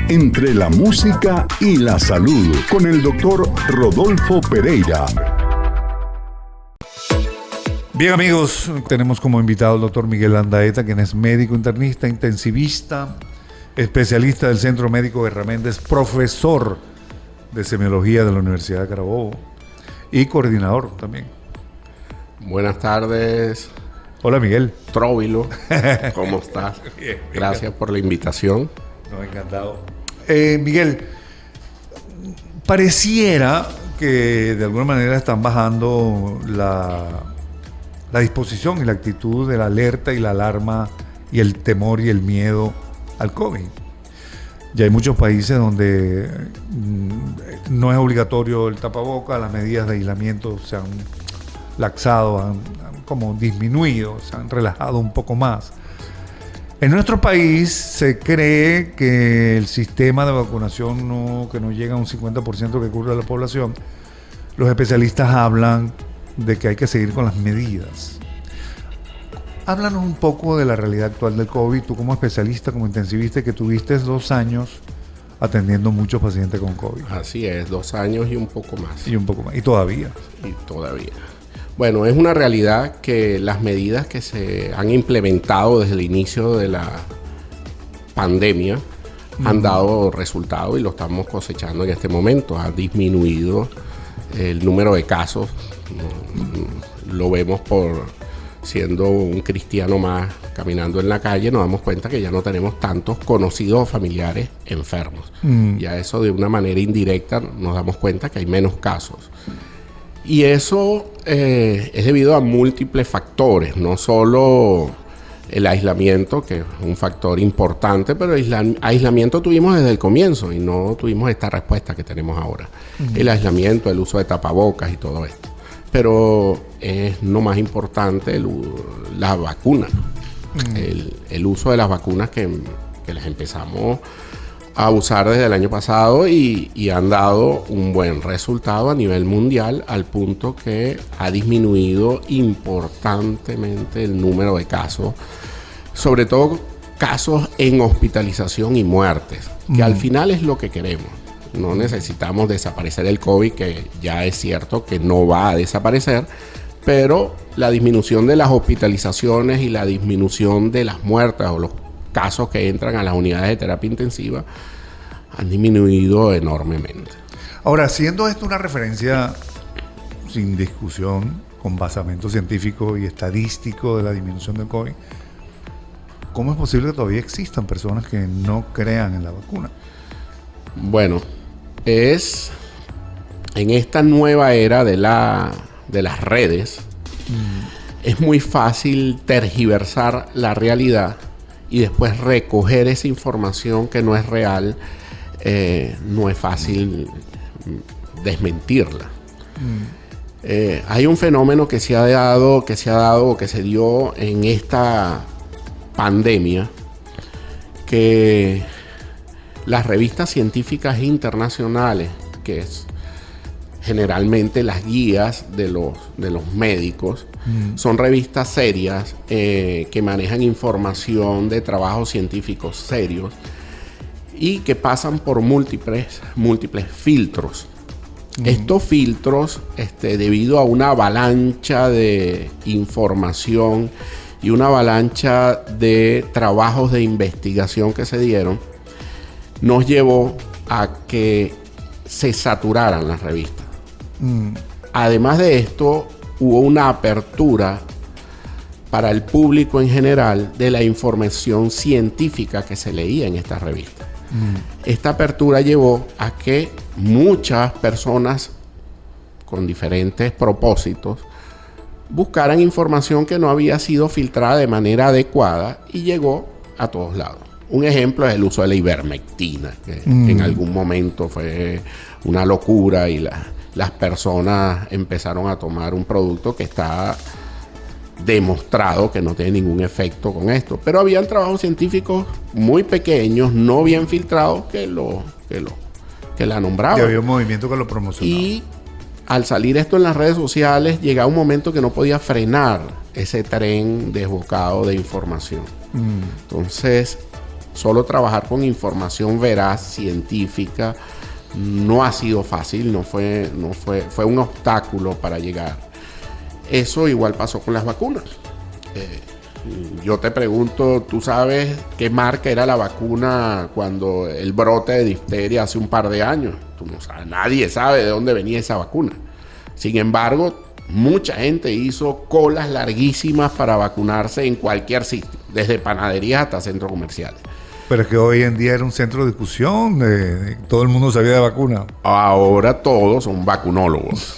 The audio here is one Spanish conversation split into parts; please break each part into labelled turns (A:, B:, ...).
A: entre la música y la salud con el doctor Rodolfo Pereira.
B: Bien, amigos, tenemos como invitado al doctor Miguel Landaeta, quien es médico internista, intensivista, especialista del Centro Médico Guerra Méndez, profesor de semiología de la Universidad de Carabobo y coordinador también.
C: Buenas tardes.
B: Hola, Miguel.
C: Tróvilo, ¿cómo estás?
B: Bien,
C: gracias por la invitación.
B: No, encantado. Miguel, pareciera que de alguna manera están bajando la disposición y la actitud de la alerta y la alarma y el temor y el miedo al COVID. Ya hay muchos países donde no es obligatorio el tapaboca, las medidas de aislamiento se han laxado, han como disminuido, se han relajado un poco más. En nuestro país se cree que el sistema de vacunación que no llega a un 50% que cubre a la población. Los especialistas hablan de que hay que seguir con las medidas. Háblanos un poco de la realidad actual del COVID, tú como especialista, como intensivista, que tuviste 2 años atendiendo muchos pacientes con COVID.
C: Así es, 2 años y un poco más.
B: Y un poco más, y todavía.
C: Bueno, es una realidad que las medidas que se han implementado desde el inicio de la pandemia han dado resultado y lo estamos cosechando en este momento. Ha disminuido el número de casos, lo vemos por siendo un cristiano más caminando en la calle, nos damos cuenta que ya no tenemos tantos conocidos o familiares enfermos. Ya eso de una manera indirecta nos damos cuenta que hay menos casos. Y eso es debido a múltiples factores, no solo el aislamiento, que es un factor importante, pero aislamiento tuvimos desde el comienzo y no tuvimos esta respuesta que tenemos ahora. El aislamiento, el uso de tapabocas y todo esto. Pero es no más importante la vacuna, el uso de las vacunas que las empezamos a usar desde el año pasado y han dado un buen resultado a nivel mundial al punto que ha disminuido importantemente el número de casos, sobre todo casos en hospitalización y muertes, que al final es lo que queremos. No necesitamos desaparecer el COVID, que ya es cierto que no va a desaparecer, pero la disminución de las hospitalizaciones y la disminución de las muertes o los casos que entran a las unidades de terapia intensiva han disminuido enormemente.
B: Ahora, siendo esto una referencia sin discusión, con basamento científico y estadístico de la disminución del COVID, ¿cómo es posible que todavía existan personas que no crean en la vacuna?
C: Bueno, es en esta nueva era de las redes, es muy fácil tergiversar la realidad y después recoger esa información que no es real. No es fácil desmentirla. Hay un fenómeno que se dio en esta pandemia, que las revistas científicas internacionales, que es generalmente las guías de los médicos, son revistas serias que manejan información de trabajos científicos serios y que pasan por múltiples filtros. Estos filtros, debido a una avalancha de información y una avalancha de trabajos de investigación que se dieron, nos llevó a que se saturaran las revistas. Además de esto, hubo una apertura para el público en general de la información científica que se leía en estas revistas. Esta apertura llevó a que muchas personas con diferentes propósitos buscaran información que no había sido filtrada de manera adecuada y llegó a todos lados. Un ejemplo es el uso de la ivermectina, que en algún momento fue una locura y las personas empezaron a tomar un producto que está demostrado que no tiene ningún efecto con esto. Pero habían trabajos científicos muy pequeños, no bien filtrados, que la nombraban.
B: Y había un movimiento que lo promocionaba.
C: Y al salir esto en las redes sociales, llegaba un momento que no podía frenar ese tren desbocado de información. Entonces, solo trabajar con información veraz, científica, no ha sido fácil, fue un obstáculo para llegar. Eso igual pasó con las vacunas. Yo te pregunto, ¿tú sabes qué marca era la vacuna cuando el brote de difteria hace un par de años? Tú no sabes, nadie sabe de dónde venía esa vacuna. Sin embargo, mucha gente hizo colas larguísimas para vacunarse en cualquier sitio, desde panaderías hasta centros comerciales.
B: Pero es que hoy en día era un centro de discusión, todo el mundo sabía de vacuna.
C: Ahora todos son vacunólogos.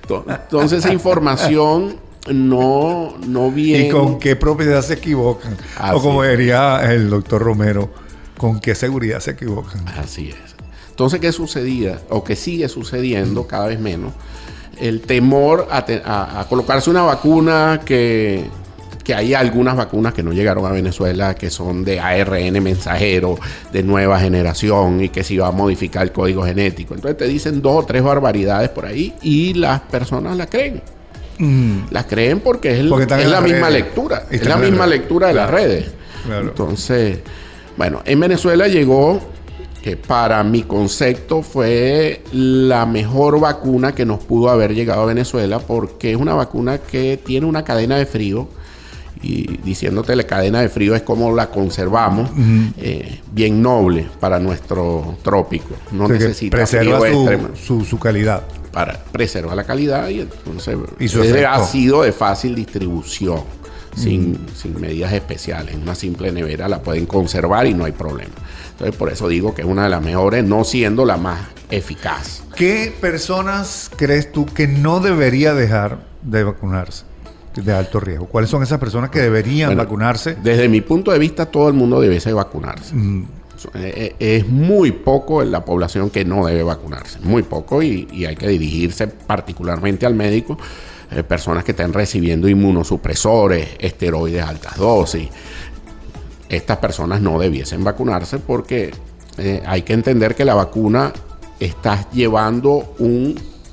C: Entonces esa información no viene.
B: ¿Y con qué propiedad se equivocan?
C: Así
B: o como
C: es.
B: diría el doctor Romero, ¿con qué seguridad se equivocan?
C: Así es. Entonces, ¿qué sucedía? O que sigue sucediendo cada vez menos. El temor a colocarse una vacuna que hay algunas vacunas que no llegaron a Venezuela, que son de ARN mensajero, de nueva generación, y que se iba a modificar el código genético. Entonces te dicen 2 o 3 barbaridades por ahí y las personas la creen. Las creen porque es la misma lectura. Es la misma lectura de las redes.
B: Claro.
C: Entonces, bueno, en Venezuela llegó, que para mi concepto fue la mejor vacuna que nos pudo haber llegado a Venezuela, porque es una vacuna que tiene una cadena de frío. Y diciéndote la cadena de frío es como la conservamos, bien noble para nuestro trópico. No necesita
B: preserva
C: frío extremo.
B: su calidad.
C: Para preservar la calidad y entonces
B: ¿Y
C: ha sido de fácil distribución, sin medidas especiales. En una simple nevera la pueden conservar y no hay problema. Entonces por eso digo que es una de las mejores, no siendo la más eficaz.
B: ¿Qué personas crees tú que no debería dejar de vacunarse de alto riesgo? ¿Cuáles son esas personas que deberían vacunarse?
C: Desde mi punto de vista, todo el mundo debe vacunarse. Es muy poco en la población que no debe vacunarse, muy poco, y hay que dirigirse particularmente al médico. Personas que estén recibiendo inmunosupresores, esteroides a altas dosis. Estas personas no debiesen vacunarse porque hay que entender que la vacuna está llevando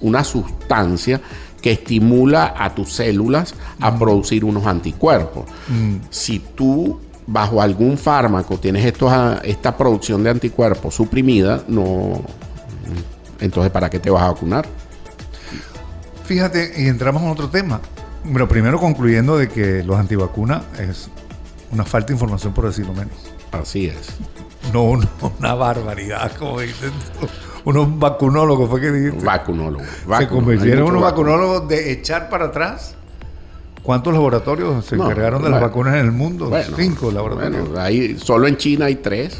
C: una sustancia que estimula a tus células a producir unos anticuerpos. Si tú bajo algún fármaco tienes esta producción de anticuerpos suprimida, entonces ¿para qué te vas a vacunar?
B: Fíjate, y entramos en otro tema. Pero primero concluyendo de que los antivacunas es una falta de información, por decirlo menos.
C: Así es.
B: No una barbaridad, como dicen unos vacunólogos, fue que dijiste.
C: Vacunólogos.
B: Se convirtieron en unos vacunólogos de echar para atrás. ¿Cuántos laboratorios se encargaron de las vacunas en el mundo? 5 laboratorios.
C: Ahí, solo en China hay 3.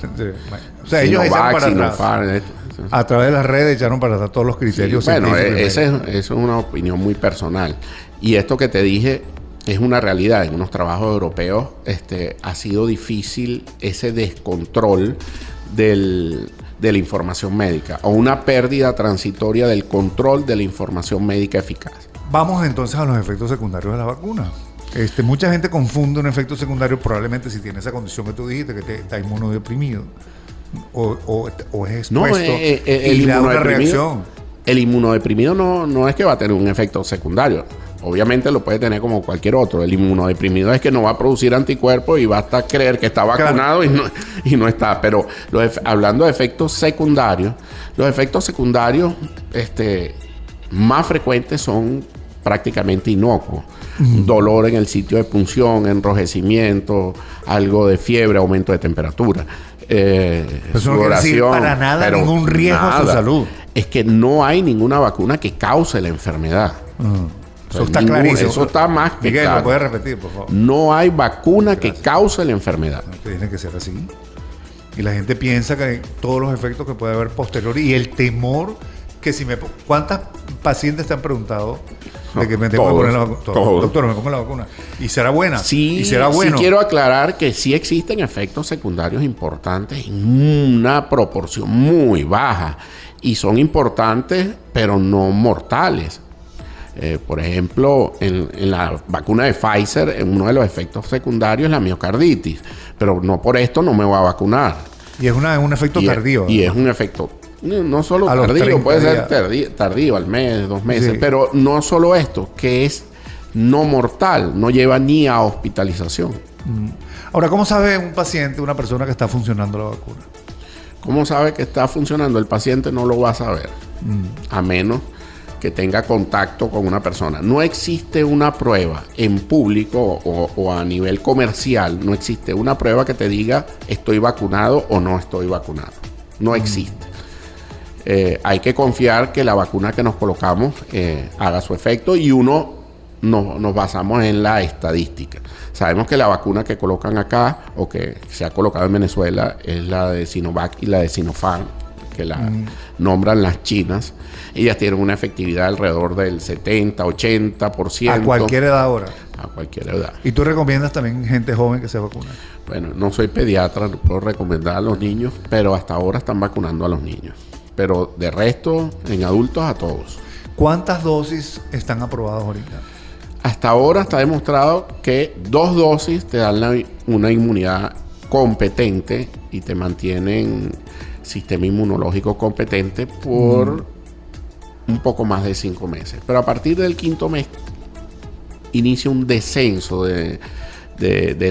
B: O sea, ellos echaron para atrás.
C: Sinopharm,
B: a través de las redes echaron para atrás todos los criterios.
C: Sí, bueno, eso es una opinión muy personal. Y esto que te dije es una realidad. En unos trabajos europeos ha sido difícil ese descontrol de la información médica, o una pérdida transitoria del control de la información médica eficaz.
B: Vamos entonces a los efectos secundarios de la vacuna. Mucha gente confunde un efecto secundario, probablemente si tiene esa condición que tú dijiste, que está inmunodeprimido o es expuesto y le da una reacción.
C: El inmunodeprimido no es que va a tener un efecto secundario. Obviamente lo puede tener como cualquier otro. El inmunodeprimido es que no va a producir anticuerpos y basta creer que está vacunado, claro, y no está. Pero hablando de efectos secundarios, los efectos secundarios más frecuentes son prácticamente inocuos. Dolor en el sitio de punción, enrojecimiento, algo de fiebre, aumento de temperatura.
B: Eso no quiere decir para nada ningún riesgo a su salud.
C: Es que no hay ninguna vacuna que cause la enfermedad.
B: Eso está clarísimo.
C: Eso está más que
B: Miguel,
C: claro.
B: ¿lo puedes repetir, por favor?
C: No hay vacuna que cause la enfermedad.
B: Tiene que ser así. Y la gente piensa que todos los efectos que puede haber posterior y el temor que ¿cuántas pacientes te han preguntado de que me tengo que poner la vacuna? Doctor, me pongo la vacuna. ¿Y será buena?
C: Sí,
B: ¿Y será bueno?
C: Sí quiero aclarar que sí existen efectos secundarios importantes en una proporción muy baja. Y son importantes, pero no mortales. Por ejemplo, en la vacuna de Pfizer, uno de los efectos secundarios es la miocarditis. Pero no por esto no me voy a vacunar.
B: Y es un efecto tardío.
C: Y es un efecto no solo tardío, puede ser tardío, al mes, 2 meses. Sí. Pero no solo esto, que es no mortal, no lleva ni a hospitalización.
B: Ahora, ¿cómo sabe un paciente, una persona que está funcionando la vacuna?
C: ¿Cómo sabe que está funcionando? El paciente no lo va a saber, a menos que tenga contacto con una persona. No existe una prueba en público o a nivel comercial, no existe una prueba que te diga estoy vacunado o no estoy vacunado. No existe. Hay que confiar que la vacuna que nos colocamos haga su efecto y nos basamos en la estadística. Sabemos que la vacuna que colocan acá o que se ha colocado en Venezuela es la de Sinovac y la de Sinopharm, que la nombran las chinas. Ellas tienen una efectividad alrededor del 70, 80%.
B: ¿A cualquier edad ahora?
C: A cualquier edad.
B: ¿Y tú recomiendas también gente joven que se vacune?
C: Bueno, no soy pediatra, no puedo recomendar a los niños, pero hasta ahora están vacunando a los niños. Pero de resto, en adultos, a todos.
B: ¿Cuántas dosis están aprobadas ahorita?
C: Hasta ahora está demostrado que 2 dosis te dan una inmunidad competente y te mantienen sistema inmunológico competente por un poco más de 5 meses. Pero a partir del 5.º mes inicia un descenso de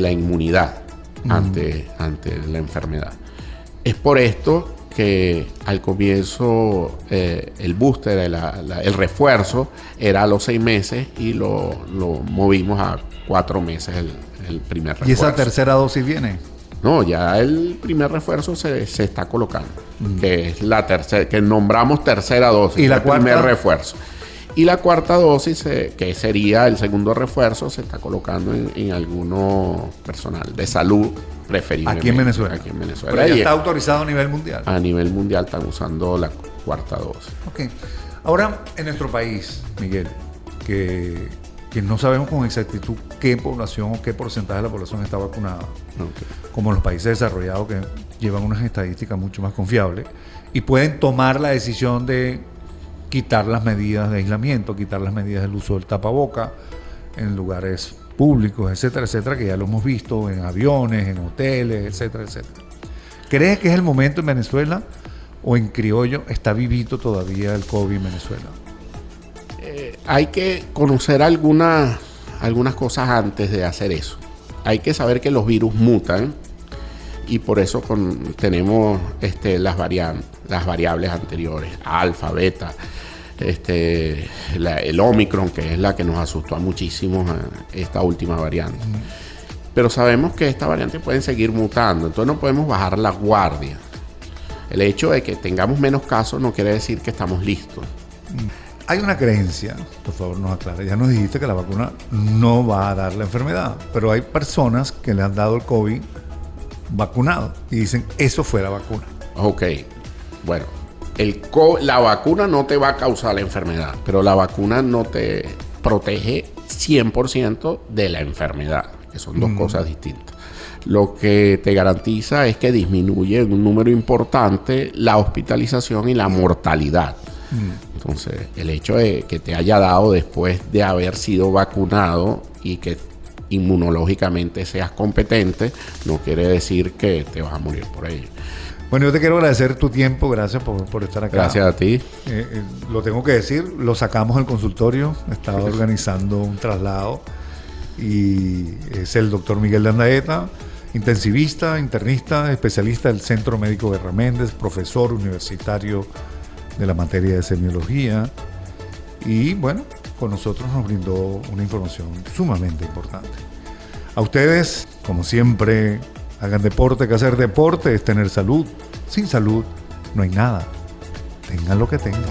C: la inmunidad ante la enfermedad. Es por esto que al comienzo el booster, el refuerzo, era a los 6 meses y lo movimos a 4 meses el primer refuerzo.
B: ¿Y esa tercera dosis viene?
C: No, ya el primer refuerzo se está colocando, que es la tercera, que nombramos tercera dosis.
B: ¿Y la cuarta?
C: Primer refuerzo. Y la cuarta dosis, que sería el segundo refuerzo, se está colocando en alguno personal de salud, preferiblemente.
B: Aquí en Venezuela.
C: Aquí en Venezuela.
B: Pero ya está autorizado a nivel mundial.
C: A nivel mundial están usando la cuarta dosis.
B: Ok. Ahora, en nuestro país, Miguel, que no sabemos con exactitud qué población o qué porcentaje de la población está vacunada, como los países desarrollados que llevan unas estadísticas mucho más confiables y pueden tomar la decisión de quitar las medidas de aislamiento, quitar las medidas del uso del tapaboca en lugares públicos, etcétera, etcétera, que ya lo hemos visto en aviones, en hoteles, etcétera, etcétera. ¿Crees que es el momento en Venezuela o en criollo está vivito todavía el COVID en Venezuela?
C: Hay que conocer algunas cosas antes de hacer eso. Hay que saber que los virus mutan y por eso tenemos las variables anteriores, alfa, beta, el Omicron, que es la que nos asustó a muchísimos esta última variante. Pero sabemos que esta variante pueden seguir mutando, entonces no podemos bajar la guardia. El hecho de que tengamos menos casos no quiere decir que estamos listos.
B: Hay una creencia, por favor nos aclara, ya nos dijiste que la vacuna no va a dar la enfermedad, pero hay personas que le han dado el COVID vacunado y dicen, eso fue la vacuna.
C: Ok, bueno, la vacuna no te va a causar la enfermedad, pero la vacuna no te protege 100% de la enfermedad, que son dos cosas distintas. Lo que te garantiza es que disminuye en un número importante la hospitalización y la mortalidad. Entonces, el hecho de que te haya dado después de haber sido vacunado y que inmunológicamente seas competente, no quiere decir que te vas a morir por ello.
B: Bueno, yo te quiero agradecer tu tiempo, gracias por estar acá.
C: Gracias a ti.
B: Lo tengo que decir, lo sacamos del consultorio, estaba organizando un traslado y es el doctor Miguel de Andaeta, intensivista, internista, especialista del Centro Médico Guerra Méndez, profesor universitario de la materia de semiología y bueno, con nosotros nos brindó una información sumamente importante. A ustedes, como siempre, hagan deporte, que hacer deporte es tener salud. Sin salud no hay nada. Tengan lo que tengan.